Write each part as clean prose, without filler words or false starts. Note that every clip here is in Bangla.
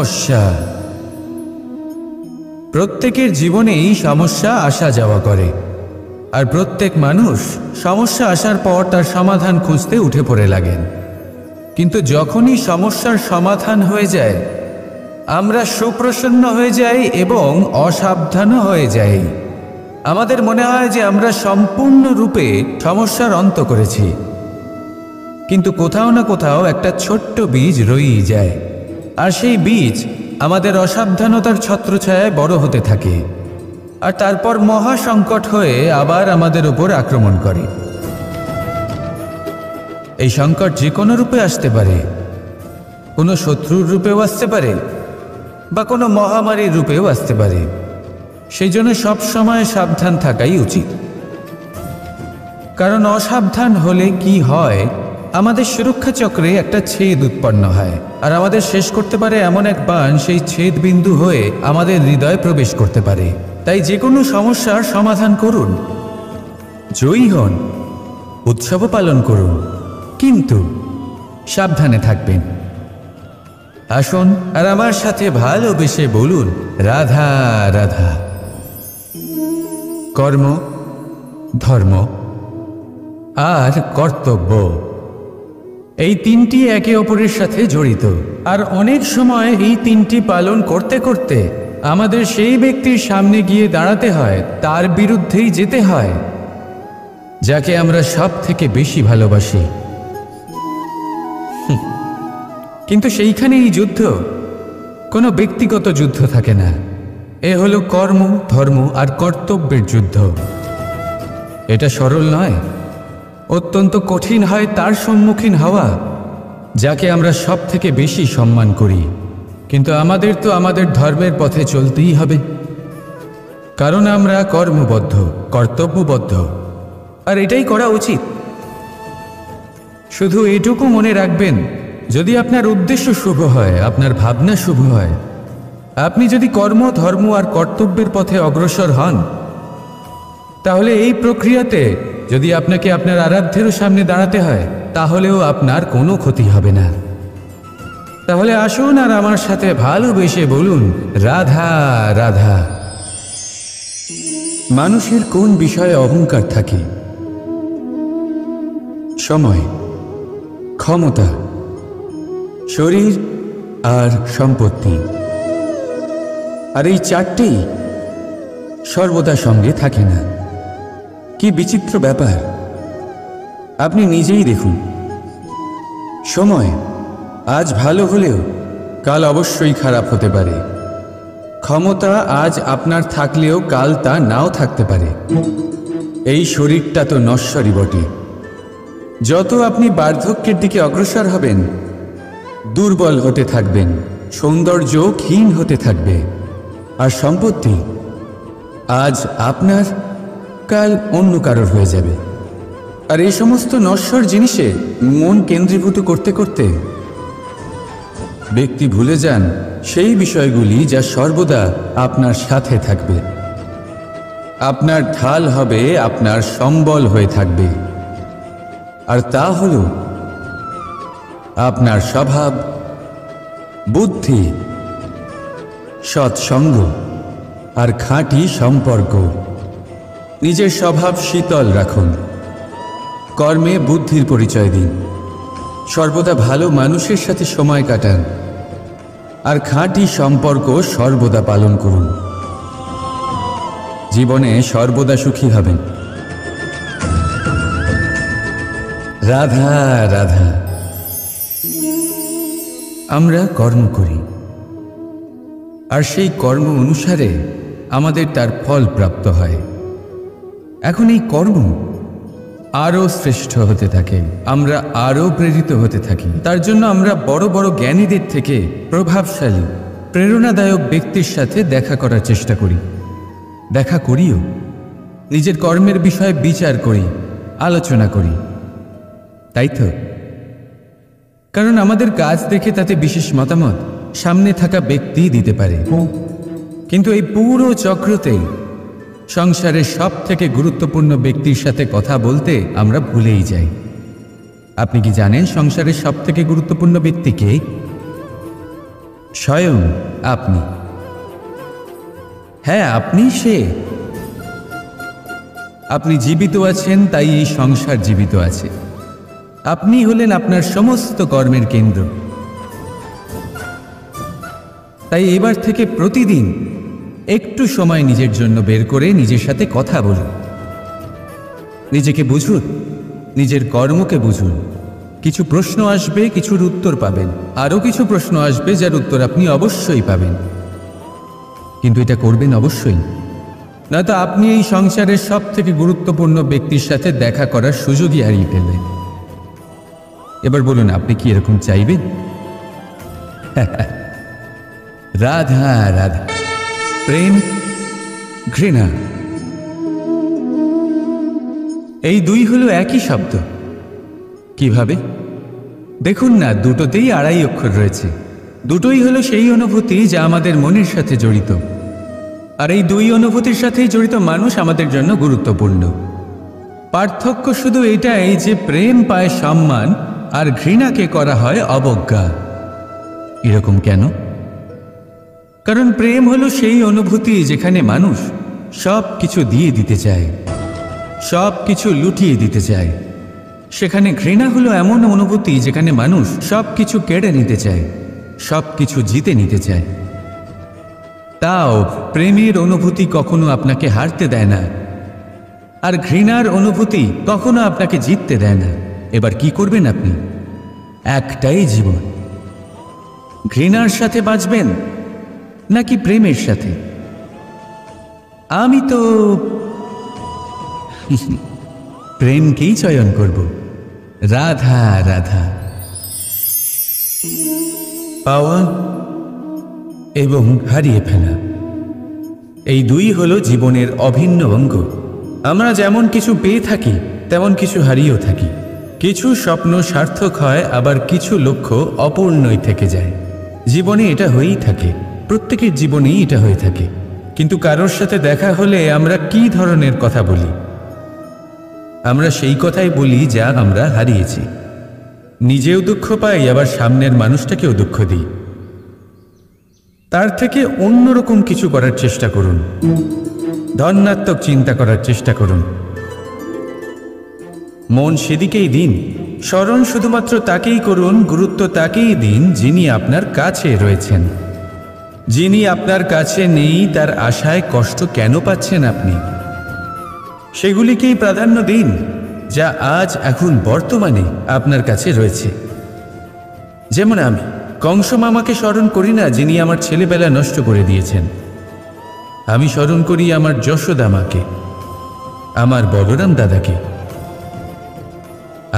সমস্যা। প্রত্যেকের জীবনেই সমস্যা আসা যাওয়া করে, আর প্রত্যেক মানুষ সমস্যা আসার পর তার সমাধান খুঁজতে উঠে পড়ে লাগেন। কিন্তু যখনই সমস্যার সমাধান হয়ে যায়, আমরা সুপ্রসন্ন হয়ে যাই এবং অসাবধানও হয়ে যাই। আমাদের মনে হয় যে আমরা সম্পূর্ণরূপে সমস্যার অন্ত করেছি, কিন্তু কোথাও না কোথাও একটা ছোট্ট বীজ রয়েই যায়, আর সেই বীজ আমাদের অসাবধানতার ছত্রছায়ায় বড় হতে থাকে, আর তারপর মহা সংকট হয়ে আবার আমাদের উপর আক্রমণ করে। এই সংকট যে কোনো রূপে আসতে পারে, কোনো শত্রুর রূপেও আসতে পারে, বা কোনো মহামারীর রূপেও আসতে পারে। সেই জন্য সবসময় সাবধান থাকাই উচিত, কারণ অসাবধান হলে কি হয়, আমাদের সুরক্ষা চক্রে একটা ছেদ উৎপন্ন হয়, আর আমাদের শেষ করতে পারে এমন এক বাণ সেই ছেদ বিন্দু হয়ে আমাদের হৃদয়ে প্রবেশ করতে পারে। তাই যে কোনো সমস্যার সমাধান করুন, জয়ী হন, উৎসবও পালন করুন, কিন্তু সাবধানে থাকবেন। আসুন আর আমার সাথে ভালোবেসে বলুন, রাধা রাধা। কর্ম, ধর্ম আর কর্তব্য, এই তিনটি একে অপরের সাথে জড়িত, আর অনেক সময় এই তিনটি পালন করতে করতে আমাদের সেই ব্যক্তির সামনে গিয়ে দাঁড়াতে হয়, তার বিরুদ্ধেই যেতে হয়, যাকে আমরা সব থেকে বেশি ভালোবাসি। কিন্তু সেইখানে এই যুদ্ধ কোনো ব্যক্তিগত যুদ্ধ থাকে না, এ হলো কর্ম, ধর্ম আর কর্তব্যের যুদ্ধ। এটা সরল নয়, অত্যন্ত কঠিন হয় তার সম্মুখীন হওয়া যাকে আমরা সব থেকে বেশি সম্মান করি। কিন্তু আমাদের তো আমাদের ধর্মের পথে চলতেই হবে, কারণ আমরা কর্মবদ্ধ, কর্তব্যবদ্ধ, আর এটাই করা উচিত। শুধু এটুকু মনে রাখবেন, যদি আপনার উদ্দেশ্য শুভ হয়, আপনার ভাবনা শুভ হয়, আপনি যদি কর্ম, ধর্ম আর কর্তব্যের পথে অগ্রসর হন, তাহলে এই প্রক্রিয়াতে যদি আপনাকে আপনার আরাধ্যেরও সামনে দাঁড়াতে হয়, তাহলেও আপনার কোনো ক্ষতি হবে না। তাহলে আসুন আর আমার সাথে ভালোবেসে বলুন, রাধা রাধা। মানুষের কোন বিষয়ে অহংকার থাকে? সময়, ক্ষমতা, শরীর আর সম্পত্তি। আর এই চারটেই সর্বদা সঙ্গে থাকে না। কি বিচিত্র ব্যাপার! আপনি নিজেই দেখুন, সময় আজ ভালো হলেও কাল অবশ্যই খারাপ হতে পারে। ক্ষমতা আজ আপনার থাকলেও কাল তা নাও থাকতে পারে। এই শরীরটা তো নশ্বরই বটে। যত আপনি বার্ধক্যের দিকে অগ্রসর হবেন, দুর্বল হতে থাকবেন, সৌন্দর্য ক্ষীণ হতে থাকবে। আর সম্পত্তি আজ আপনার, কাল অন্য কারোর হয়ে যাবে। আর এই সমস্ত নশ্বর জিনিসে মন কেন্দ্রীভূত করতে করতে ব্যক্তি ভুলে যান সেই বিষয়গুলি যা সর্বদা আপনার সাথে থাকবে, আপনার ঢাল হবে, আপনার সম্বল হয়ে থাকবে। আর তা হল আপনার স্বভাব, বুদ্ধি, সৎসঙ্গ আর খাঁটি সম্পর্ক। নিজের স্বভাব শীতল রাখুন, কর্মে বুদ্ধির পরিচয় দিন, সর্বদা ভালো মানুষের সাথে সময় কাটান, আর খাঁটি সম্পর্ক সর্বদা পালন করুন। জীবনে সর্বদা সুখী হবেন। রাধা রাধা। আমরা কর্ম করি, আর সেই কর্ম অনুসারে আমাদের তার ফল প্রাপ্ত হয়। এখন এই কর্ম আরও শ্রেষ্ঠ হতে থাকে, আমরা আরও প্রেরিত হতে থাকি। তার জন্য আমরা বড় বড় জ্ঞানীদের থেকে প্রভাবশালী, প্রেরণাদায়ক ব্যক্তির সাথে দেখা করার চেষ্টা করি, দেখা করিও। নিজের কর্মের বিষয়ে বিচার করি, আলোচনা করি, তাই তো? কারণ আমাদের কাজ দেখে তাতে বিশেষ মতামত সামনে থাকা ব্যক্তি দিতে পারে। কিন্তু এই পুরো চক্রতে সংসারের সব থেকে গুরুত্বপূর্ণ ব্যক্তির সাথে কথা বলতে আমরা ভুলেই যাই। আপনি কি জানেন সংসারের সব থেকে গুরুত্বপূর্ণ ব্যক্তি কে? স্বয়ং আপনি। হ্যাঁ, আপনি সে। আপনি জীবিত আছেন, তাই এই সংসার জীবিত আছে। আপনি হলেন আপনার সমস্ত কর্মের কেন্দ্র। তাই এবার থেকে প্রতিদিন একটু সময় নিজের জন্য বের করে নিজের সাথে কথা বলুন। নিজেকে বুঝুন, নিজের কর্মকে বুঝুন। কিছু প্রশ্ন আসবে, কিছুর উত্তর পাবেন। আরও কিছু প্রশ্ন আসবে যার উত্তর আপনি অবশ্যই পাবেন, কিন্তু এটা করবেন অবশ্যই, নয়তো আপনি এই সংসারের সব থেকে গুরুত্বপূর্ণ ব্যক্তির সাথে দেখা করার সুযোগই হারিয়ে ফেলবেন। এবার বলুন, আপনি কি এরকম চাইবেন? রাধা রাধা, প্রেম, ঘৃণা, এই দুই হলো একই শব্দ। কিভাবে? দেখুন না, দুটোতেই আড়াই অক্ষর রয়েছে। দুটোই হলো সেই অনুভূতি যা আমাদের মনের সাথে জড়িত, আর এই দুই অনুভূতির সাথেই জড়িত মানুষ আমাদের জন্য গুরুত্বপূর্ণ। পার্থক্য শুধু এটাই যে প্রেম পায় সম্মান আর ঘৃণাকে করা হয় অবজ্ঞা। এরকম কেন? কারণ প্রেম হলো সেই অনুভূতি যেখানে মানুষ সব কিছু দিয়ে দিতে চায়, সব কিছু লুটিয়ে দিতে চায়। সেখানে ঘৃণা হলো এমন অনুভূতি যেখানে মানুষ সব কিছু কেড়ে নিতে চায়, সব কিছু জিতে নিতে চায়। তাও প্রেমের অনুভূতি কখনো আপনাকে হারতে দেয় না, আর ঘৃণার অনুভূতি কখনো আপনাকে জিততে দেয় না। এবার কি করবেন আপনি? একটাই জীবন, ঘৃণার সাথে বাঁচবেন নাকি প্রেমের সাথে? আমি তো প্রেমকেই চয়ন করব। রাধা রাধা। পাওয়া এবং হারিয়ে ফেলা, এই দুই হলো জীবনের অভিন্ন অঙ্গ। আমরা যেমন কিছু পেয়ে থাকি, তেমন কিছু হারিয়েও থাকি। কিছু স্বপ্ন সার্থক হয়, আবার কিছু লক্ষ্য অপূর্ণই থেকে যায়। জীবনে এটা হয়েই থাকে, প্রত্যেকের জীবনেই এটা হয়ে থাকে। কিন্তু কারোর সাথে দেখা হলে আমরা কি ধরনের কথা বলি? আমরা সেই কথাই বলি যা আমরা হারিয়েছি। নিজেও দুঃখ পাই, আবার সামনের মানুষটাকেও দুঃখ দিই। তার থেকে অন্যরকম কিছু করার চেষ্টা করুন, ধনাত্মক চিন্তা করার চেষ্টা করুন। মন সেদিকেই দিন, স্মরণ শুধুমাত্র তাকেই করুন, গুরুত্ব তাকেই দিন যিনি আপনার কাছে রয়েছেন। যিনি আপনার কাছে নেই তার আশায় কষ্ট কেন পাচ্ছেন আপনি? সেগুলিকেই প্রাধান্য দিন যা আজ এখন বর্তমানে আপনার কাছে রয়েছে। যেমন আমি কংস মামাকে স্মরণ করি না, যিনি আমার ছেলেবেলা নষ্ট করে দিয়েছেন। আমি স্মরণ করি আমার যশোদা মাকে, আমার বলরাম দাদাকে,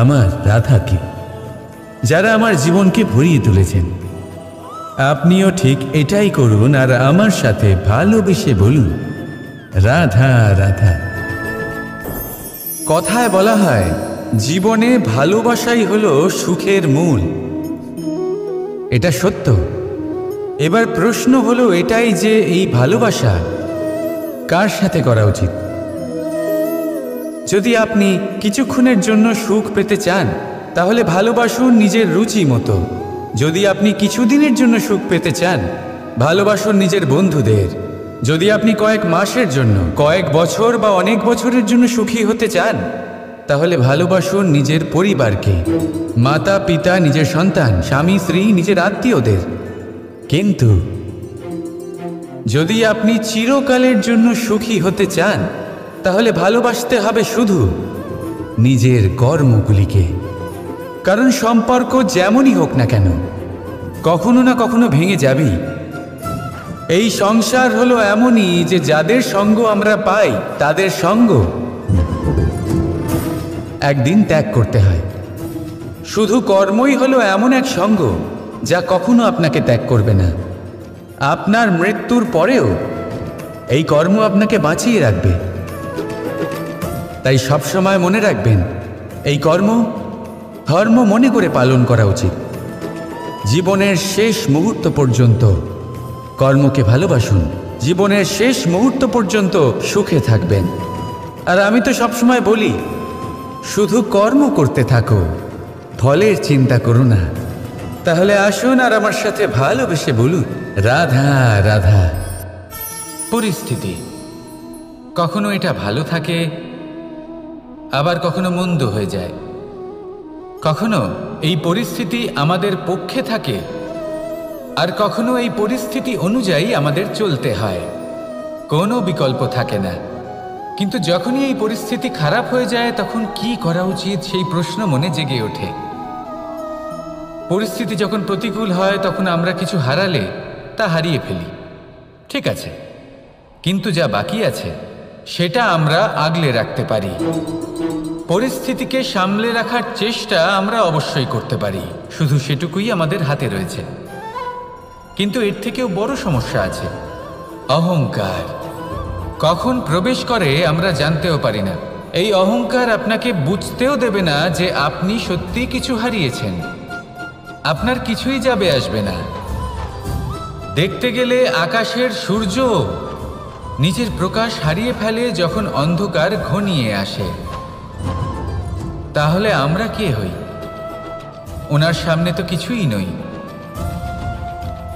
আমার রাধাকে, যারা আমার জীবনকে ভরিয়ে তুলেছেন। আপনিও ঠিক এটাই করুন, আর আমার সাথে ভালোবেসে বলুন, রাধা রাধা। কথায় বলা হয়, জীবনে ভালোবাসাই হলো সুখের মূল। এটা সত্য। এবার প্রশ্ন হলো এটাই যে এই ভালোবাসা কার সাথে করা উচিত? যদি আপনি কিছুক্ষণের জন্য সুখ পেতে চান, তাহলে ভালোবাসুন নিজের রুচি মতো। যদি আপনি কিছুদিনের জন্য সুখ পেতে চান, ভালোবাসুন নিজের বন্ধুদের। যদি আপনি কয়েক মাসের জন্য, কয়েক বছর বা অনেক বছরের জন্য সুখী হতে চান, তাহলে ভালোবাসুন নিজের পরিবারকে, মাতা পিতা, নিজের সন্তান, স্বামী স্ত্রী, নিজের আত্মীয়দের। কিন্তু যদি আপনি চিরকালের জন্য সুখী হতে চান, তাহলে ভালোবাসতে হবে শুধু নিজের কর্মগুলিকে। কারণ সম্পর্ক যেমনই হোক না কেন, কখনো না কখনো ভেঙে যাবেই। এই সংসার হলো এমনই যে যাদের সঙ্গ আমরা পাই, তাদের সঙ্গ একদিন ত্যাগ করতে হয়। শুধু কর্মই হলো এমন এক সঙ্গ যা কখনো আপনাকে ত্যাগ করবে না। আপনার মৃত্যুর পরেও এই কর্ম আপনাকে বাঁচিয়ে রাখবে। তাই সবসময় মনে রাখবেন, এই কর্ম ধর্ম মনে করে পালন করা উচিত। জীবনের শেষ মুহূর্ত পর্যন্ত কর্মকে ভালোবাসুন, জীবনের শেষ মুহূর্ত পর্যন্ত সুখে থাকবেন। আর আমি তো সবসময় বলি, শুধু কর্ম করতে থাকো, ফলের চিন্তা করো না। তাহলে আসুন আর আমার সাথে ভালোবেসে বলুন, রাধা রাধা। পরিস্থিতি কখনো এটা ভালো থাকে, আবার কখনো মন্দ হয়ে যায়। কখনো এই পরিস্থিতি আমাদের পক্ষে থাকে, আর কখনো এই পরিস্থিতি অনুযায়ী আমাদের চলতে হয়। কোনো বিকল্প থাকে না। কিন্তু যখনই এই পরিস্থিতি খারাপ হয়ে যায়, তখন কি করা উচিত সেই প্রশ্ন মনে জেগে ওঠে। পরিস্থিতি যখন প্রতিকূল হয়, তখন আমরা কিছু হারালে তা হারিয়ে ফেলি, ঠিক আছে, কিন্তু যা বাকি আছে সেটা আমরা আগলে রাখতে পারি। পরিস্থিতিকে সামলে রাখার চেষ্টা আমরা অবশ্যই করতে পারি, শুধু সেটুকুই আমাদের হাতে রয়েছে। কিন্তু এর থেকেও বড় সমস্যা আছে, অহংকার। কখন প্রবেশ করে আমরা জানতেও পারি না। এই অহংকার আপনাকে বুঝতেও দেবে না যে আপনি সত্যি কিছু হারিয়েছেন। আপনার কিছুই যাবে আসবে না। দেখতে গেলে আকাশের সূর্য নিজের প্রকাশ হারিয়ে ফেলে যখন অন্ধকার ঘনিয়ে আসে। তাহলে আমরা কে হই? ওনার সামনে তো কিছুই নই।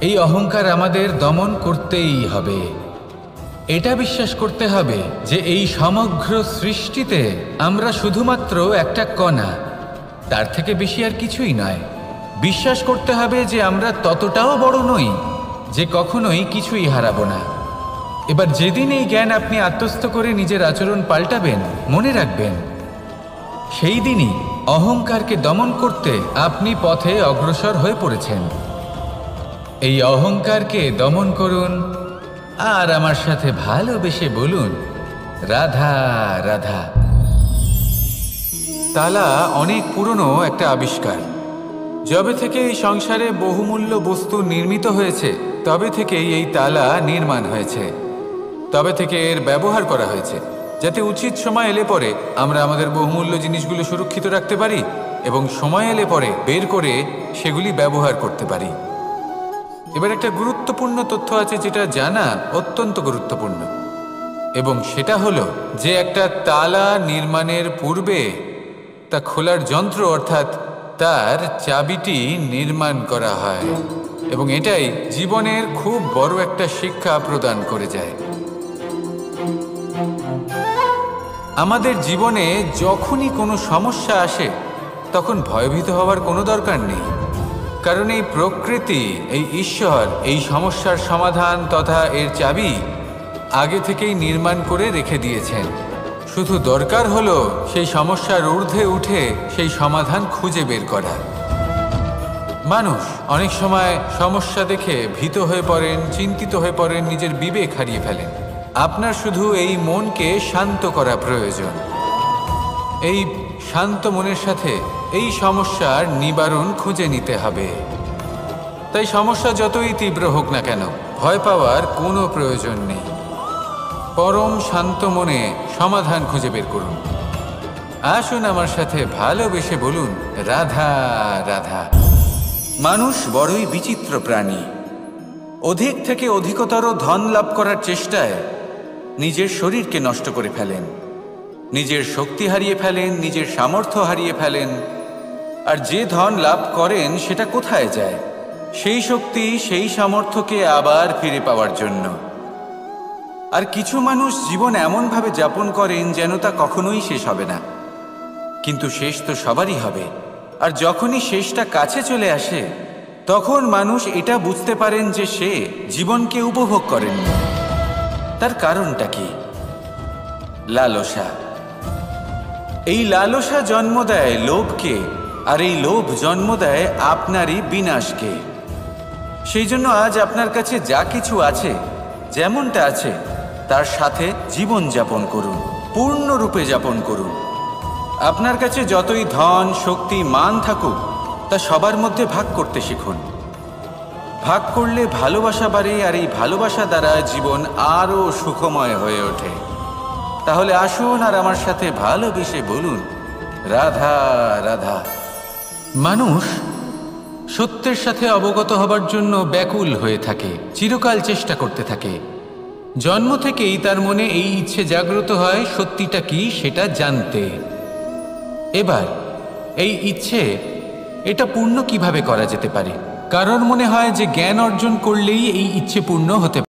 এই অহংকার আমাদের দমন করতেই হবে। এটা বিশ্বাস করতে হবে যে এই সমগ্র সৃষ্টিতে আমরা শুধুমাত্র একটা কণা, তার থেকে বেশি আর কিছুই নয়। বিশ্বাস করতে হবে যে আমরা ততটাও বড় নই যে কখনোই কিছুই হারাবো না। এবার যেদিন এই জ্ঞান আপনি আত্মস্থ করে নিজের আচরণ পাল্টাবেন, মনে রাখবেন সেই দিনই অহংকারকে দমন করতে আপনি পথে অগ্রসর হয়ে পড়েছেন। এই অহংকারকে দমন করুন আর আমার সাথে ভালোবেসে বলুন, রাধা রাধা। তালা অনেক পুরনো একটা আবিষ্কার। যবে থেকে এই সংসারে বহুমূল্য বস্তু নির্মিত হয়েছে, তবে থেকেই এই তালা নির্মাণ হয়েছে। তবে থেকে এর ব্যবহার করা হয়েছে, যাতে উচিত সময় এলে পরে আমরা আমাদের বহুমূল্য জিনিসগুলো সুরক্ষিত রাখতে পারি এবং সময় এলে পরে বের করে সেগুলি ব্যবহার করতে পারি। এবার একটা গুরুত্বপূর্ণ তথ্য আছে যেটা জানা অত্যন্ত গুরুত্বপূর্ণ, এবং সেটা হলো যে একটা তালা নির্মাণের পূর্বে তা খোলার যন্ত্র অর্থাৎ তার চাবিটি নির্মাণ করা হয়, এবং এটাই জীবনের খুব বড় একটা শিক্ষা প্রদান করে যায়। আমাদের জীবনে যখনই কোনো সমস্যা আসে, তখন ভয়ভীত হওয়ার কোনো দরকার নেই, কারণ এই প্রকৃতি, এই ঈশ্বর এই সমস্যার সমাধান তথা এর চাবি আগে থেকেই নির্মাণ করে রেখে দিয়েছেন। শুধু দরকার হলো সেই সমস্যার ঊর্ধ্বে উঠে সেই সমাধান খুঁজে বের করা। মানুষ অনেক সময় সমস্যা দেখে ভীত হয়ে পড়েন, চিন্তিত হয়ে পড়েন, নিজের বিবেক হারিয়ে ফেলেন। আপনার শুধু এই মনকে শান্ত করা প্রয়োজন। এই শান্ত মনের সাথে এই সমস্যার নিবারণ খুঁজে নিতে হবে। তাই সমস্যা যতই তীব্র হোক না কেন, ভয় পাওয়ার কোনো প্রয়োজন নেই। পরম শান্ত মনে সমাধান খুঁজে বের করুন। আসুন আমার সাথে ভালোবেসে বলুন, রাধা রাধা। মানুষ বড়ই বিচিত্র প্রাণী। অধিক থেকে অধিকতর ধন লাভ করার চেষ্টায় নিজের শরীরকে নষ্ট করে ফেলেন, নিজের শক্তি হারিয়ে ফেলেন, নিজের সামর্থ্য হারিয়ে ফেলেন। আর যে ধন লাভ করেন সেটা কোথায় যায়? সেই শক্তি, সেই সামর্থ্যকে আবার ফিরে পাওয়ার জন্য। আর কিছু মানুষ জীবন এমনভাবে যাপন করেন যেন তা কখনোই শেষ হবে না, কিন্তু শেষ তো সবারই হবে। আর যখনই শেষটা কাছে চলে আসে, তখন মানুষ এটা বুঝতে পারেন যে সে জীবনকে উপভোগ করেননি। তার কারণটা কি? লালসা। এই লালসা জন্ম দেয় লোভকে, আর এই লোভ জন্ম দেয় আপনারই বিনাশকে। সেই জন্য আজ আপনার কাছে যা কিছু আছে, যেমনটা আছে তার সাথে জীবন যাপন করুন, পূর্ণরূপে যাপন করুন। আপনার কাছে যতই ধন, শক্তি, মান থাকুক, তা সবার মধ্যে ভাগ করতে শিখুন। ভাগ করলে ভালোবাসা বাড়ে, আর এই ভালোবাসা দ্বারা জীবন আরও সুখময় হয়ে ওঠে। তাহলে আসুন আর আমার সাথে ভালোবেসে বলুন, রাধা রাধা। মানুষ সত্যের সাথে অবগত হবার জন্য ব্যাকুল হয়ে থাকে, চিরকাল চেষ্টা করতে থাকে। জন্ম থেকেই তার মনে এই ইচ্ছে জাগ্রত হয় সত্যিটা কি সেটা জানতে। এবার এই ইচ্ছে এটা পূর্ণ কিভাবে করা যেতে পারে? কারোর মনে হয় যে জ্ঞান অর্জন করলেই এই ইচ্ছে পূর্ণ হতে